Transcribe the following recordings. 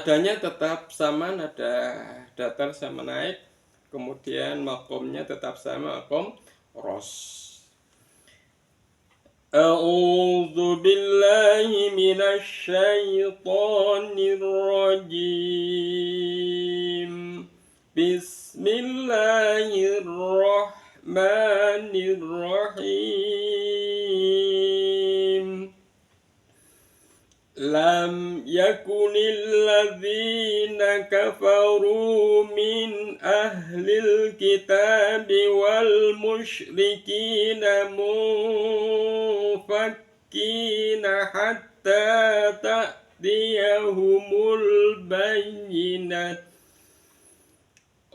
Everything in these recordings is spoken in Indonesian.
Nadanya tetap sama, nada datar sama naik. Kemudian makomnya tetap sama, makom ros. A'udzu billahi minasy syaithanir rajim. Bismillahirrahmanirrahim. Lam yakunil ladzina kafaru min ahlil kitabi wal musyrikina munfakkina hatta ta'tiyahumul bayyinat.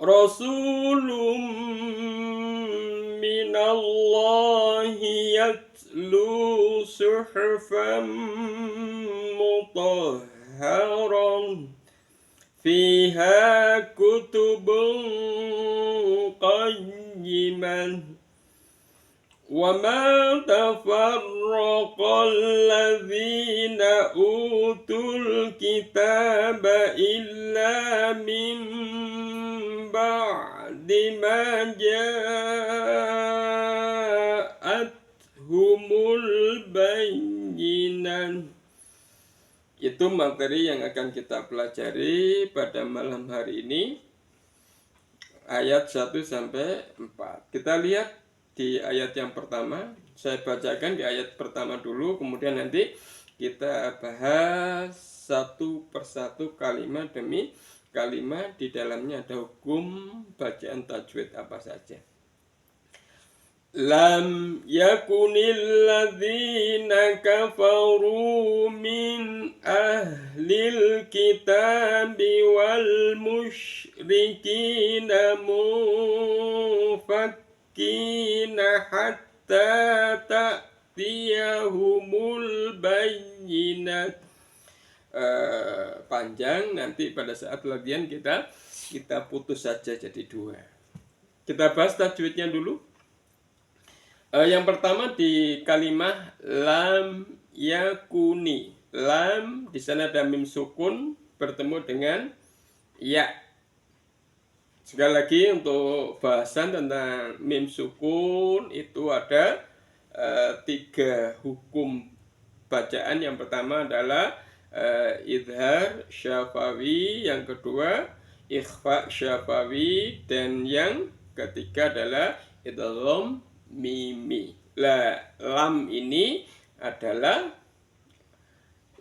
Rasulun minallahi yatlu suhufan mutahharan fiha kutubun qayyiman wa ma tafarraqal ladzina utul kitaba illa min ba'di ma ja'athumul bayyinah. Itu materi yang akan kita pelajari pada malam hari ini, ayat 1 sampai 4. Kita lihat di ayat yang pertama. Saya bacakan di ayat pertama dulu, kemudian nanti kita bahas satu persatu kalimat demi kalimat. Di dalamnya ada hukum bacaan tajwid apa saja. Lam yakunil ladzina kafaru min ahlil kitabi wal musyrikina munfakkina hatta ta'tiyahumul bayyinat. Panjang, nanti pada saat latihan kita putus saja jadi 2. Kita bahas tajwidnya dulu. Yang pertama di kalimat lam yakuni. Lam di sana ada mim sukun bertemu dengan ya. Sekali lagi untuk bahasan tentang mim sukun itu ada 3 hukum bacaan. Yang pertama adalah idhar syafawi, yang kedua ikhfa syafawi, dan yang ketiga adalah idgham mimi. Lam ini adalah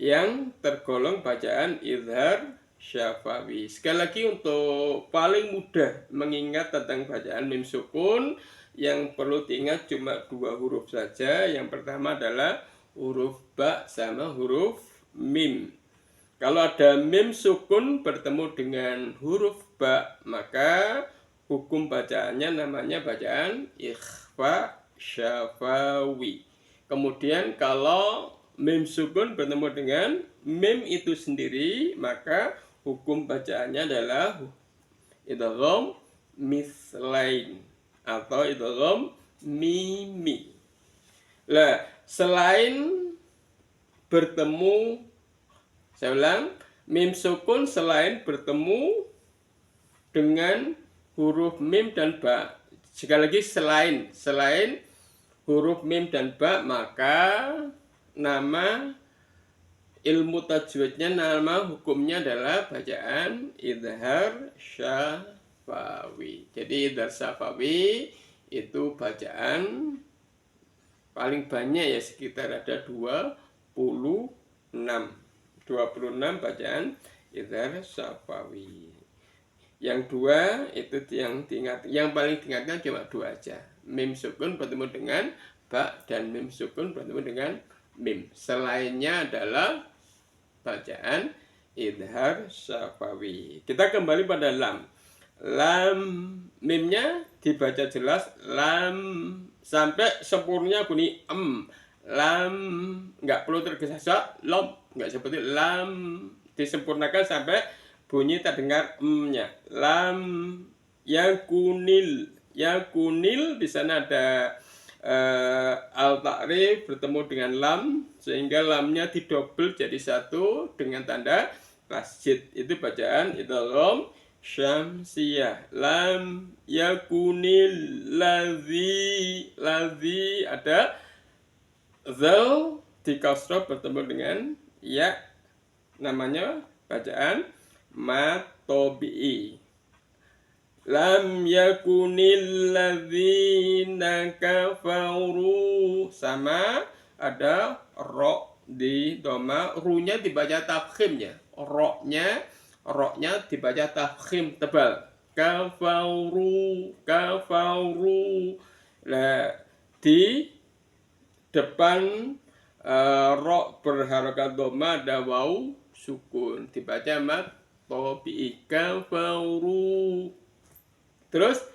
yang tergolong bacaan idhar syafawi. Sekali lagi untuk paling mudah mengingat tentang bacaan mim sukun, yang perlu diingat cuma 2 huruf saja. Yang pertama adalah huruf ba sama huruf mim. Kalau ada mim sukun bertemu dengan huruf ba, maka hukum bacaannya namanya bacaan ikhfa syafawi. Kemudian kalau mim sukun bertemu dengan mim itu sendiri, maka hukum bacaannya adalah idgham mislain atau idgham mimi. Selain bertemu, saya ulang, mim sukun selain bertemu dengan huruf mim dan ba. Sekali lagi selain huruf mim dan ba, maka nama ilmu tajwidnya, nama hukumnya adalah bacaan idhar syafawi. Jadi idhar syafawi itu bacaan paling banyak ya, sekitar ada 26 bacaan idhar syafawi. Yang 2 itu yang diingat, yang paling diingatkan cuma 2 aja. Mim sukun bertemu dengan ba dan mim sukun bertemu dengan mim. Selainnya adalah bacaan idhar syafawi. Kita kembali pada lam. Lam mimnya dibaca jelas, lam sampai sempurna bunyi lam, nggak perlu tergesa-gesa, lam nggak seperti lam, disempurnakan sampai bunyi terdengar nya. Lam yakunil, yakunil di sana ada al-ta'rif bertemu dengan lam, sehingga lamnya didobel jadi 1 dengan tanda masjid. Itu bacaan idgham syamsiyah. Lam yakunil ladzi ada zal di kasrah bertemu dengan ya, namanya bacaan matobi'i. Lam yakunil ladzina kafaru, sama ada ro di doma, runya dibaca tafkhimnya, roknya dibaca tafkhim tebal. Kafaru. Nah, di depan ro berharokat doma ada waw sukun, dibaca mat tobi'i. Kafaru. Terus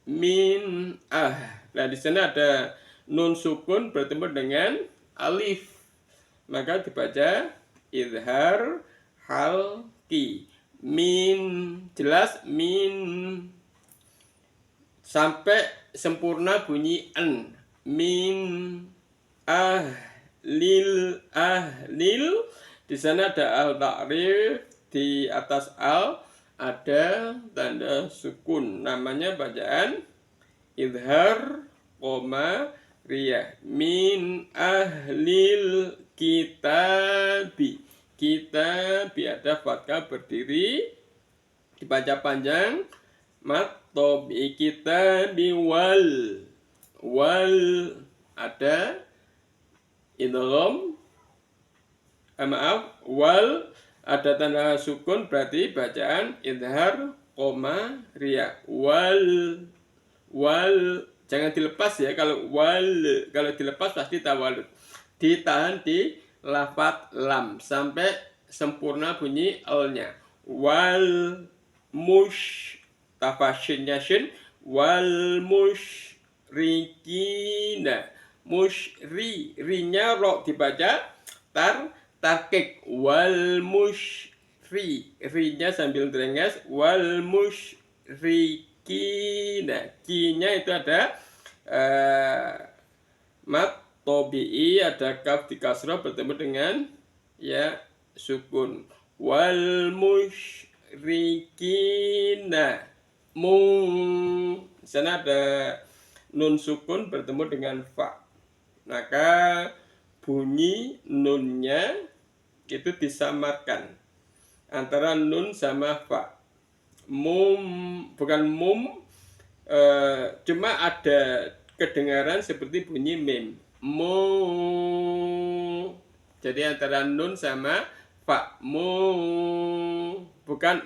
min Nah, di sana ada nun sukun bertemu dengan alif, maka dibaca izhar halqi. Min, jelas min, sampai sempurna bunyi en. Min ahlil. Di sana ada al ta'rif, di atas al ada tanda sukun, namanya bacaan izhar koma riyah. Min ahlil kitabi. Kitabi ada fathah berdiri, dibaca panjang. Mat tobi kitabi wal ada idgham, wal ada tanda sukun, berarti bacaan izhar koma riyah. Wal jangan dilepas ya, kalau dilepas pasti tawalud. Ditahan di lafat lam sampai sempurna bunyi l-nya. Wal mush, tafashinnya shin. Wal musyrikina. Rinya ro dibaca tarkik. Wal rinya sambil drenges. Wal musyrikina. Kinya itu ada mat tobi'i, ada kaf di kasrah bertemu dengan ya sukun. Wal musyrikina. Di sana ada nun sukun bertemu dengan fa, maka bunyi nunnya itu disamarkan antara nun sama fa. Bukan cuma ada kedengaran seperti bunyi mim. Jadi antara nun sama fa. Bukan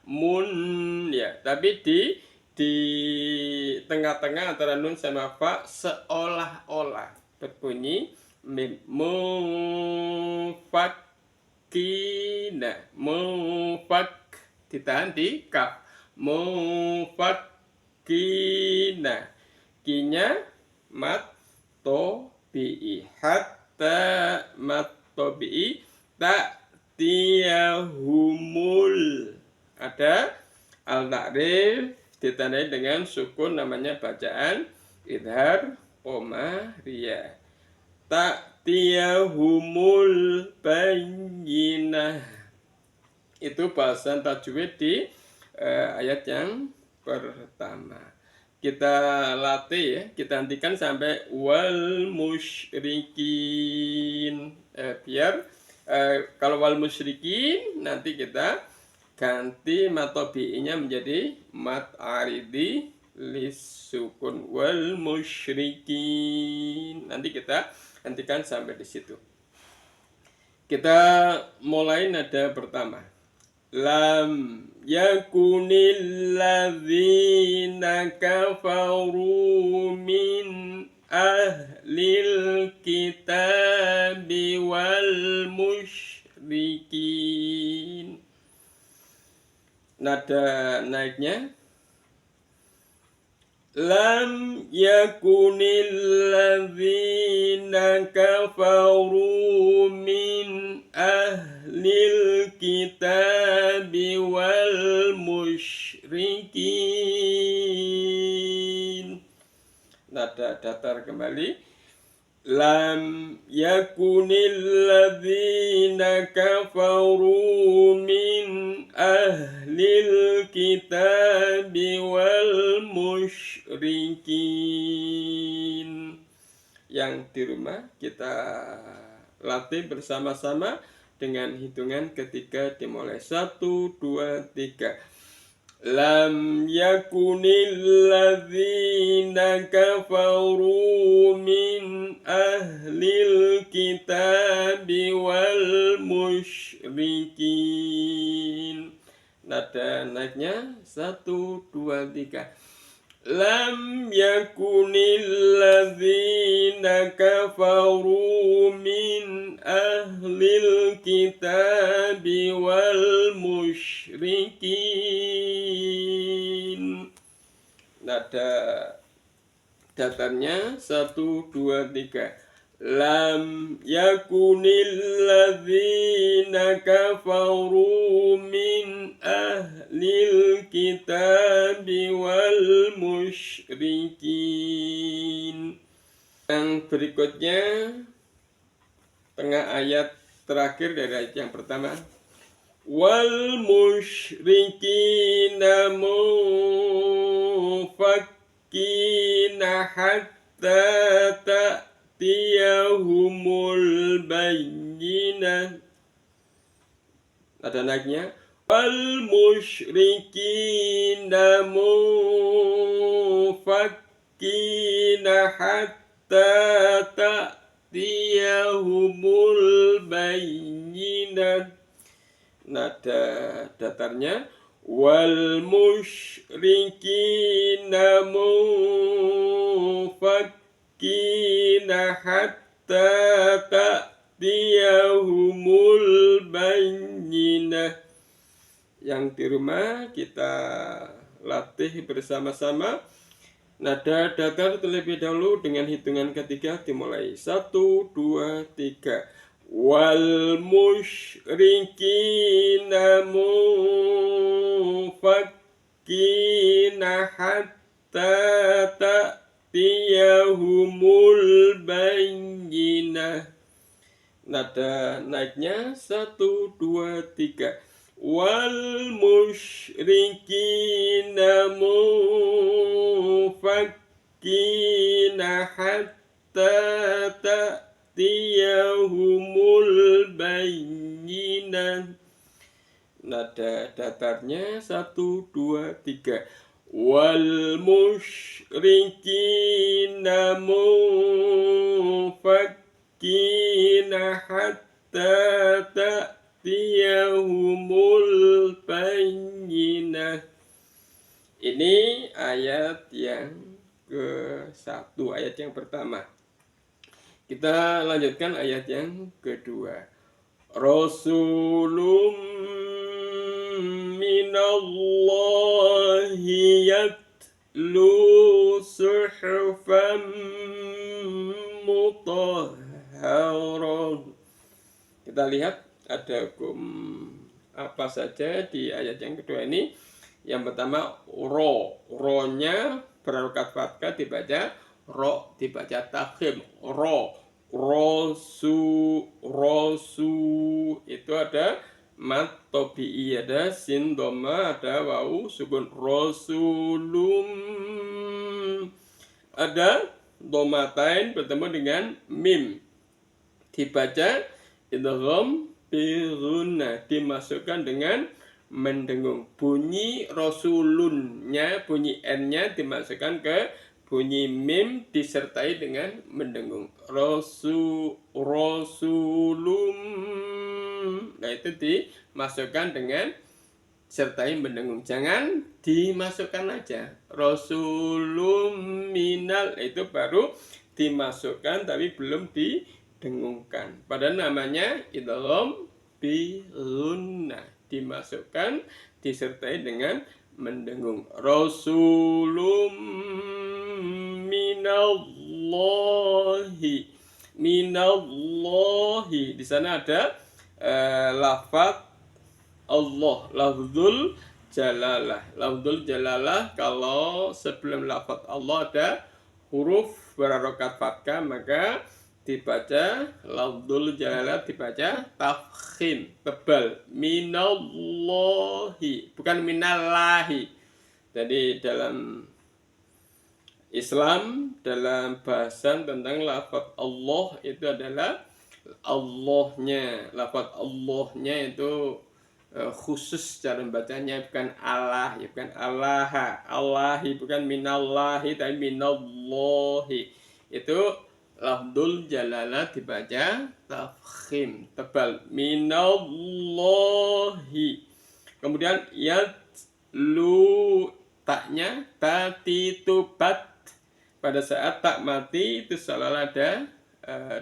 mun ya, tapi di tengah-tengah antara nun sama fa seolah-olah berbunyi mim. Mufak ditahan di kaf. Mufakina. Kinya mat tobi'i. Hatta mat tobi'i ta'tiyahumul. Ada al-ta'rif ditandai dengan sukun, namanya bacaan izhar koma riyah. Ta'tiyahumul bayyinah. Itu bahasan tajwid di ayat yang pertama. Kita latih ya, kita hentikan sampai wal musyrikin. Biar kalau wal musyrikin nanti kita ganti mat tobi'inya menjadi mat aridi lisukun. Wal musyrikin. Nanti kita hentikan sampai di situ. Kita mulai nada pertama. Lam yakunil ladzina kafaru min ahlil kitabi wal musyrikin. Nada naiknya lam yakunil ladzina kafaru min ahlil kitabi wal musyrikin. Nada datar kembali. lam yakunil ladzina kafaru min ahlil kitabi wal musyrikin. Yang di rumah kita latih bersama-sama dengan hitungan ketiga dimulai 1, 2, 3. Lam yakunil ladzina kafaru min ahlil kitabi wal musyrikin. Nada naiknya 1, 2, 3. Lam yakunil ladzina kafaru min ahlil kitabi wal musyrikin. Nada datarnya 1, 2, 3. Lam yakunil ladzina kafaru min ahlil kitabi wal musyrikin. Yang berikutnya tengah ayat terakhir dari ayat yang pertama. Wal musyrikina mufakkina hatta ta'tiyahumul bayyinah. Ada naiknya. Wal musyrikina mufakkina hatta ta'tiyahumul bayyinah. Nada datarnya. Wal musyrikina mufakkina hatta ta'tiyahumul bayyinah. Yang di rumah kita latih bersama-sama. Nada datar terlebih dahulu dengan hitungan ketiga dimulai 1, 2, 3. Wal musyrikina mufakkina hatta ta'tiyahumul bayyinah. Nada naiknya 1, 2, 3. Wal musyrikina mufakkina hatta ta'tiyahumul bayyinah. Nada datarnya 1, 2, 3. Wal musyrikina mufakkina hatta ta'tiyahumul bayyinah. Ini ayat yang ke-1, ayat yang pertama. Kita lanjutkan ayat yang kedua. Rasulun minallahi yatlu suhufan mutahharah. Kita lihat ada hukum apa saja di ayat yang kedua ini. Yang pertama ro-nya berharokat fathah dibaca ro, dibaca tafkhim ro. Rosu itu ada mat tobi'i, ada sin dhamma, ada wawu sukun. Rasulum ada dhammatain bertemu dengan mim, dibaca idgham bi ghunnah, dimasukkan dengan mendengung. Bunyi rasulunnya, bunyi n-nya dimasukkan ke bunyi mim disertai dengan mendengung. Rasulum. Nah, itu dimasukkan dengan sertai mendengung. Jangan dimasukkan aja. Rasulum minal, itu baru dimasukkan tapi belum didengungkan. Padahal namanya idgham bi ghunnah, dimasukkan disertai dengan mendengung. Rasulum minallahi. Di sana ada lafaz Allah, lafzul jalalah. Lafzul jalalah kalau sebelum lafaz Allah ada huruf berharokat fathah, maka dibaca lafdzul jalalah, dibaca tafkhim, tebal. Minallahi, bukan minallahi. Jadi dalam Islam, dalam bahasan tentang lafaz Allah itu adalah Allahnya. Lafaz Allahnya itu khusus cara bacanya, bukan Allah, ya bukan Allah, Allahi, bukan minallahi, tapi minallahi. Itu lafdzul jalalah dibaca tafkhim, tebal. Minallahi. Kemudian yatlu, taknya tatitubat. Pada saat tak mati itu selalu ada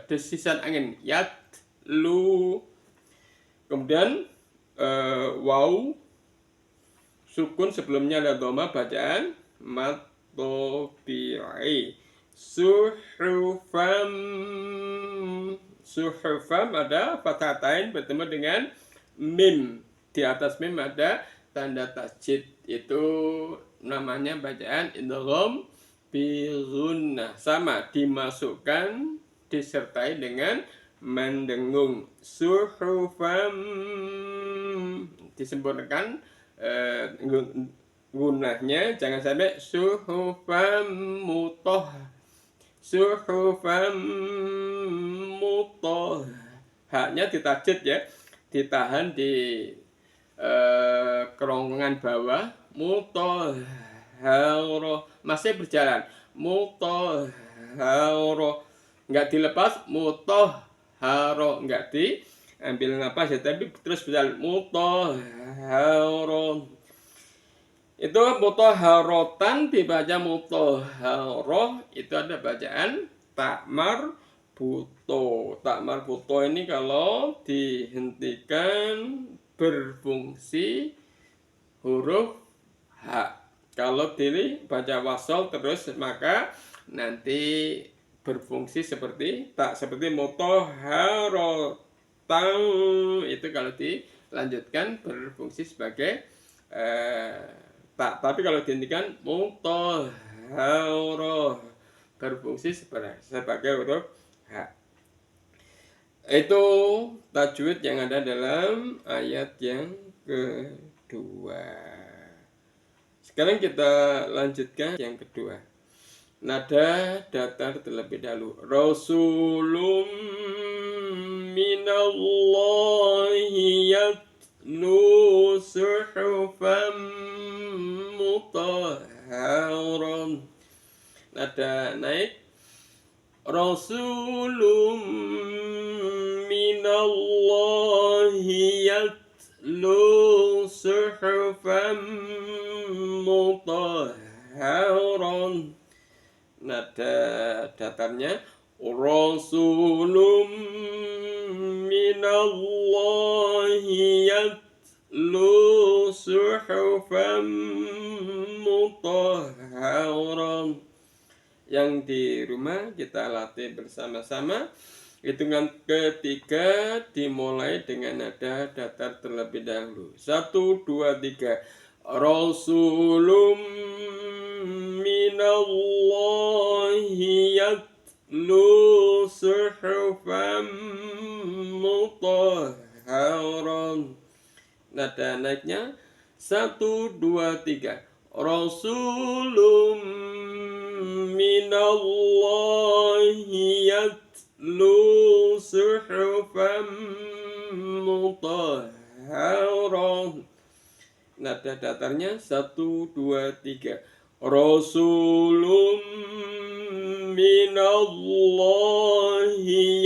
desisan angin. Yatlu. Kemudian waw sukun sebelumnya ada dhamma, bacaan matobi'i. Suhufam, suhufam ada fathatain bertemu dengan mim. Di atas mim ada tanda tasjid, itu namanya bacaan idgham bi ghunnah. Sama, dimasukkan disertai dengan mendengung. Suhufam, disempurnakan gunnahnya, jangan sampai suhufam suhufam mutoh. Haknya ditajdid ya, ditahan di kerongkongan bawah. Mutahharo, masih berjalan. Mutahharo, nggak dilepas. Mutahharo, nggak diambil napas ya, tapi terus berjalan. Mutahharo. Itu mutahharotan dibaca mutahharoh, itu ada bacaan takmar buto. Takmar buto ini kalau dihentikan berfungsi huruf H. Kalau dibaca wasol terus maka nanti berfungsi seperti tak, seperti mutahharotan. Itu kalau dilanjutkan berfungsi sebagai tak, tapi kalau dihentikan mutahharoh berfungsi sebagai huruf H. Itu tajwid yang ada dalam ayat yang kedua. Sekarang kita lanjutkan yang kedua. Nada datar terlebih dahulu. Rasulun minallahi yatlu suhufan mutahharon. Nada naik. Rasulun minallahi yatlu suhufan mutahharon. Nada datarnya Rasulun minallahi yatlu suhufan mutahharon. Yang di rumah kita latih bersama-sama. Hitungan ketiga dimulai dengan nada datar terlebih dahulu. 1, 2, 3. Rasulun minallahi yatlu suhufan mutahharon. Nada naiknya 1, 2, 3. Rasulun minallahi yatlu suhufan mutahharon. Nada datarnya 1, 2, 3. Rasulun minallahi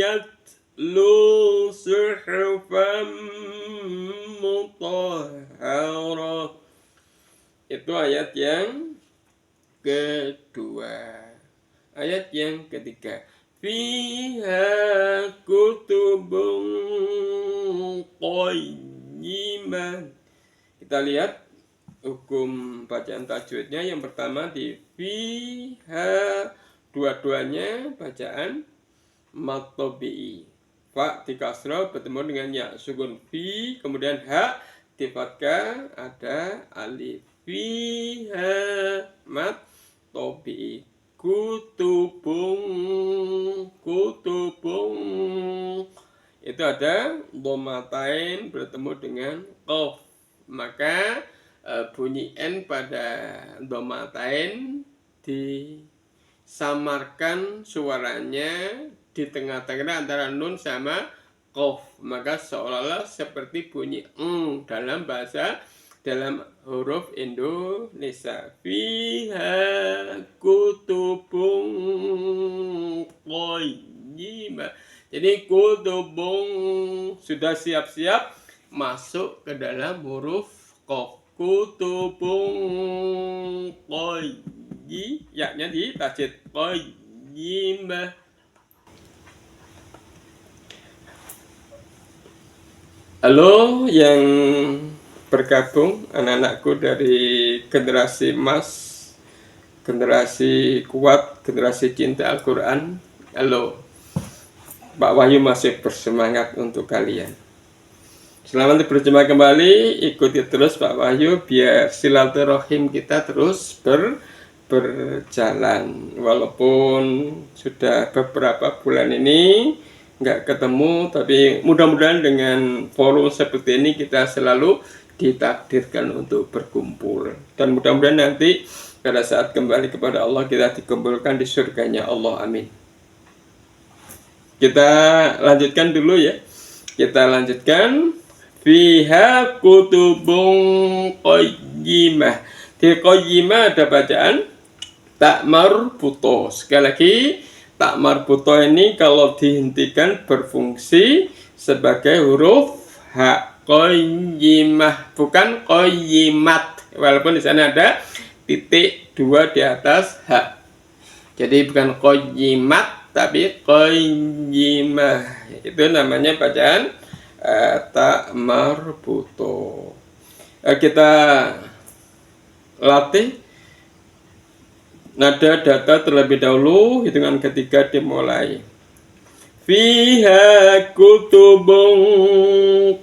yatlu suhufan mutahharon. Itu ayat yang kedua. Ayat yang ketiga. Fiha kutubun qayyimah. Kita lihat hukum bacaan tajwidnya. Yang pertama di fiha, dua-duanya bacaan matobi'i. Fa di kasrah bertemu dengan ya sukun fi, kemudian ha di fathah ada alif. Fiha matobi'i. kutubung. Itu ada dhammatain bertemu dengan qaf. Maka bunyi N pada dhammatain disamarkan suaranya di tengah-tengah antara nun sama qaf. Maka seolah-olah seperti bunyi dalam huruf Indonesia. Fiha kutubun qayyimah. Jadi kutubun sudah siap-siap masuk ke dalam huruf qaf. Kutubun qayyimah, yaknya di tajwid qayyimah. Halo yang bergabung, anak-anakku dari generasi emas, generasi kuat, generasi cinta Al-Quran. Halo, Pak Wahyu masih bersemangat untuk kalian. Selamat berjumpa kembali, ikuti terus Pak Wahyu biar silaturahim kita terus berjalan. Walaupun sudah beberapa bulan ini nggak ketemu, tapi mudah-mudahan dengan forum seperti ini kita selalu ditakdirkan untuk berkumpul. Dan mudah-mudahan nanti pada saat kembali kepada Allah kita dikumpulkan di surganya Allah, amin. Kita lanjutkan dulu ya. Kita lanjutkan. Fiha kutubun qayyimah. Di qayyimah ada bacaan tak marbutoh. Sekali lagi, tak marbutoh ini kalau dihentikan berfungsi sebagai huruf ha. Qayyimah, bukan qayyimat. Walaupun di sana ada titik 2 di atas ha. Jadi bukan qayyimat tapi qayyimah. Itu namanya bacaan tak marbutoh. Kita latih nada data terlebih dahulu, hitungan ketiga dimulai. Fiha kutubun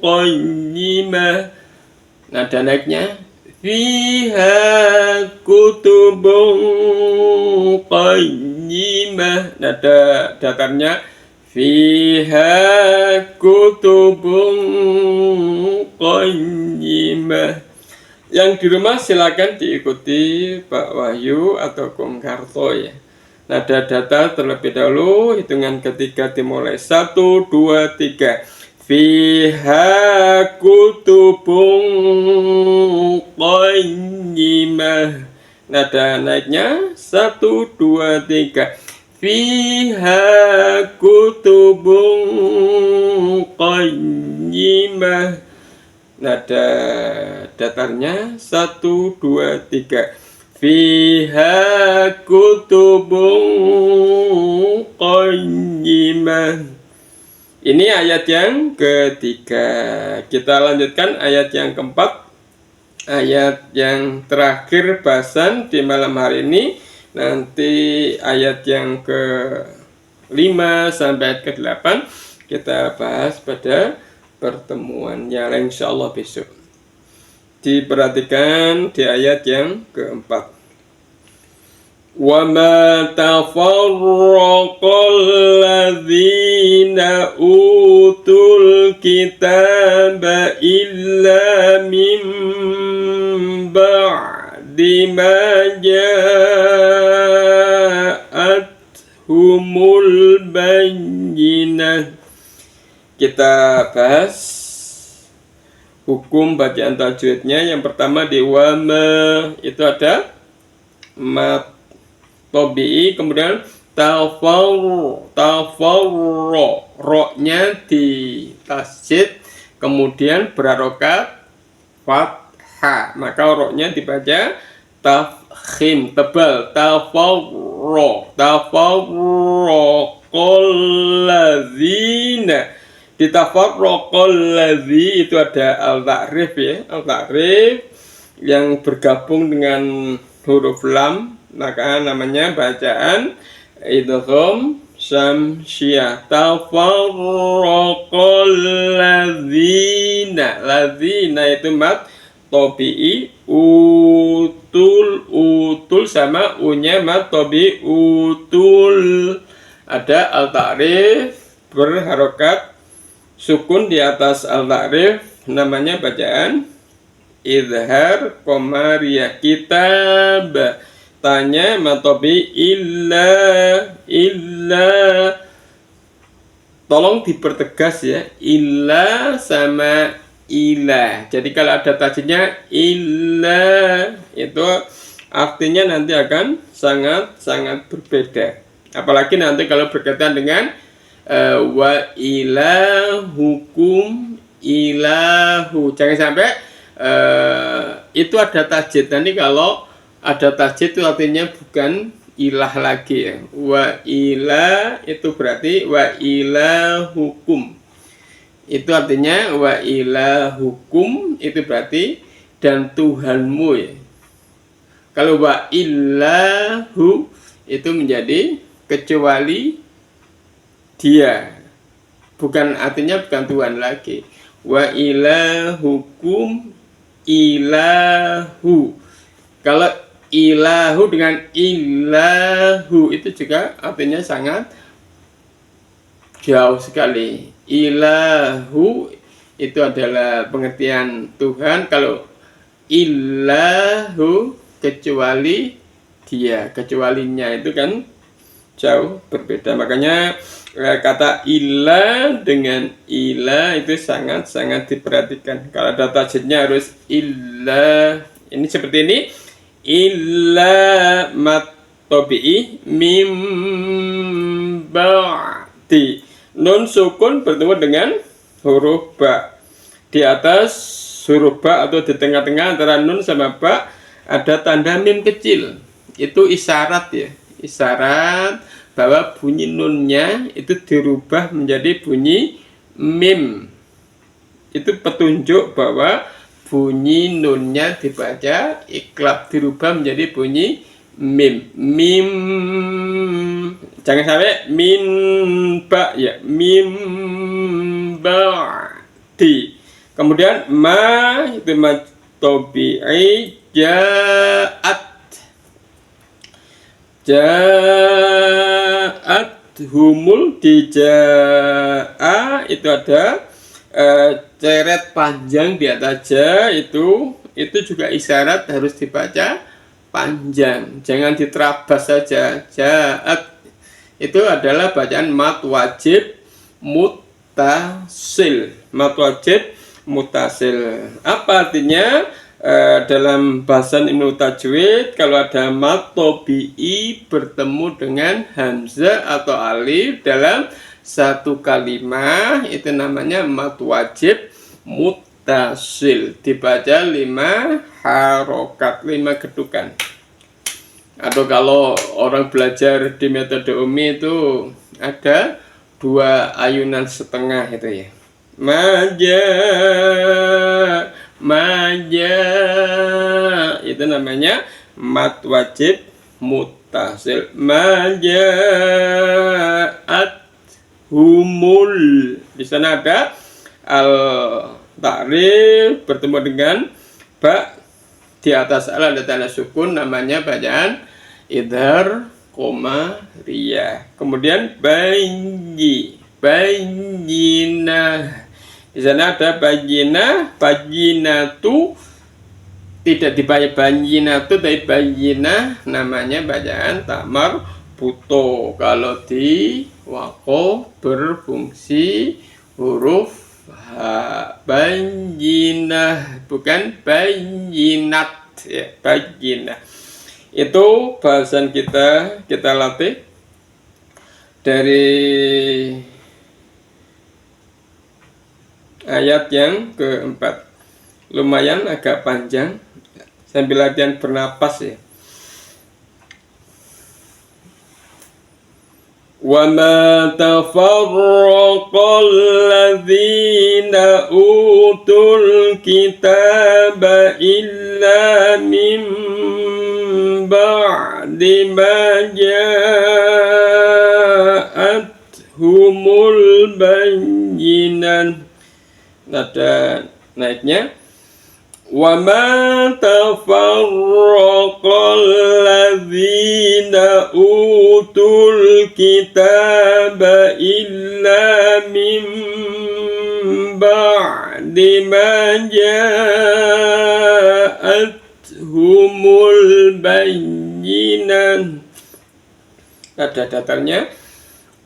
qayyimah. Nada naiknya fiha kutubun qayyimah. Nada datarnya fiha kutubun qayyimah. Yang di rumah silakan diikuti Pak Wahyu atau Kung Karto ya. Nada data terlebih dahulu, hitungan ketiga dimulai. 1, 2, 3. Fiha kutubun qayyimah. Nada naiknya 1, 2, 3. Fiha kutubun qayyimah. Nada datarnya 1, 2, 3. Fiha kutubun qayyimah. Ini ayat yang ketiga. Kita lanjutkan ayat yang keempat. Ayat yang terakhir bahasan di malam hari ini. Nanti ayat yang ke-5 sampai ayat ke-8 kita bahas pada pertemuan yang insya Allah besok. Diperhatikan di ayat yang keempat. Wa ma tafarraqal ladzina utul kitaba illa min ba'di ma ja'athumul bayyinah. Kita bahas hukum bacaan tajwidnya. Yang pertama di wama itu ada mat tobi'i, kemudian tafarro, ro-nya di tasjid, kemudian berharokat fathah, maka ro-nya dibaca tafkhim, tebal. Tafarraqal ladzina. Di tafarraqal ladzi itu ada al-ta'rif ya, al-ta'rif yang bergabung dengan huruf lam, maka namanya bacaan idgham syamsiyah. Tafarraqal ladzina. Ladzina itu mat tabi'i, utul sama unya matobi utul. Ada al-ta'rif berharokat sukun di atas al-ta'rif, namanya bacaan izhar komariah. Kitab tanya matobi illa, tolong dipertegas ya, illa sama ila. Jadi kalau ada tajidnya illa, itu artinya nanti akan sangat berbeda. Apalagi nanti kalau berkaitan dengan wa ilahukum ilahu. Jangan sampai itu ada tajid. Nanti kalau ada tajid itu artinya bukan ilah lagi ya. Wa ilah itu berarti wa ilahukum. Itu artinya wa ilahukum itu berarti dan Tuhanmu ya. Kalau wa ilahu itu menjadi kecuali dia, bukan artinya bukan Tuhan lagi. Wa ilahukum ilahu. Kalau ilahu dengan ilahu itu juga artinya sangat jauh sekali. Ilahu itu adalah pengertian Tuhan. Kalau ilahu kecuali dia, kecualinya itu kan jauh berbeda. Makanya kata ilah dengan ilah itu sangat diperhatikan. Kalau ada tajidnya harus ilah. Ini seperti ini. Illa matobi'i mim ba'di. Nun sukun bertemu dengan huruf ba. Di atas huruf ba atau di tengah-tengah antara nun sama ba ada tanda mim kecil. Itu isyarat ya. Isyarat bahwa bunyi nunnya itu dirubah menjadi bunyi mim. Itu petunjuk bahwa bunyi nunnya dibaca iklab dirubah menjadi bunyi mim. Mim, jangan sampai min ba ya, mim ba'di. Kemudian ma itu matobi'i ja'at humul di ja'a itu ada ceret panjang di atas ja, itu juga isyarat harus dibaca panjang, jangan diterabas saja. Ja'at itu adalah bacaan mat wajib mutasil. Mat wajib mutasil apa artinya? Dalam bahasan Ibnu Tajwid, kalau ada mat tobi'i bertemu dengan hamzah atau alif dalam satu kalimat, itu namanya mat wajib mutasil, dibaca 5 harokat, 5 kedukan. Atau kalau orang belajar di metode Umi itu ada 2 ayunan setengah itu ya. Maja itu namanya mat wajib mutasil. Majaat humul, di sana ada al ta'rif bertemu dengan ba, di atas al ada tanda sukun, namanya bacaan idhar koma riyah. Kemudian bayinah, di sana ada bayinatu tidak dibaca bayinatu tapi bayinah, namanya bacaan tamar buto. Kalau di waqaf berfungsi huruf ha, bayinah bukan bayinat ya, bayinah. Itu bahasan kita latih dari ayat yang keempat. Lumayan agak panjang, sambil latihan bernapas ya. Wa ma tafarraqal ladzina utul kitaba illa min ba'di ma ja'athumul bayyinah. Nada naiknya Wa ma tafarraqal ladzina utul kitaba illa min ba'di ma ja'atuhumul bayyinah. Ada datarnya.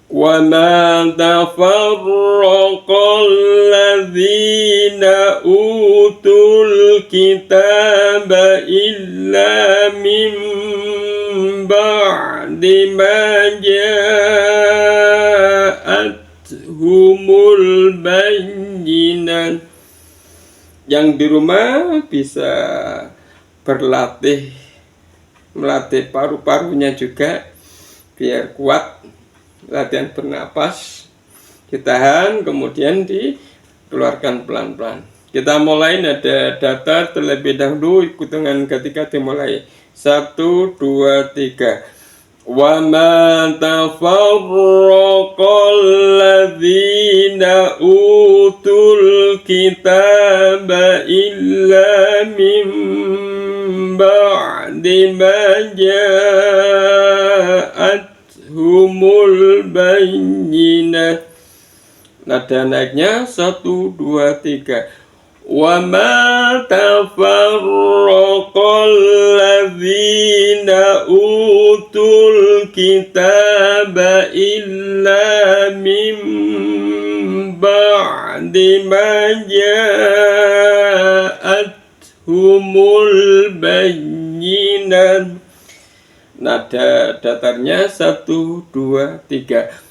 Wa ma tafarraqal ladzina utul kitaba illa min ba'di ma ja'atuhumul bayyinah. Yang di rumah bisa melatih paru-parunya juga biar kuat. Latihan bernapas, ditahan, kemudian dikeluarkan pelan-pelan. Kita mulai nada datar terlebih dahulu, ikut dengan ketika dimulai. 1, 2, 3. Wa ma tafarraqal ladzina utul kitaba illa min ba'di ma ja'atuhumul bayyinah. Nada naiknya 1, 2, 3. Wa ma tafarraqal ladzina utul kitaba illa min ba'di ma ja'atuhumul bayyinah. Nada datarnya 1, 2, 3.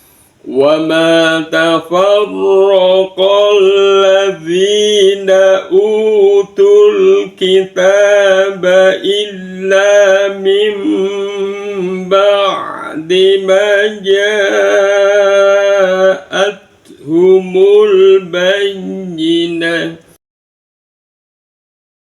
Wa ma tafarraqal ladzina utul kitaba illa min ba'di ma ja'atuhumul bayyinah.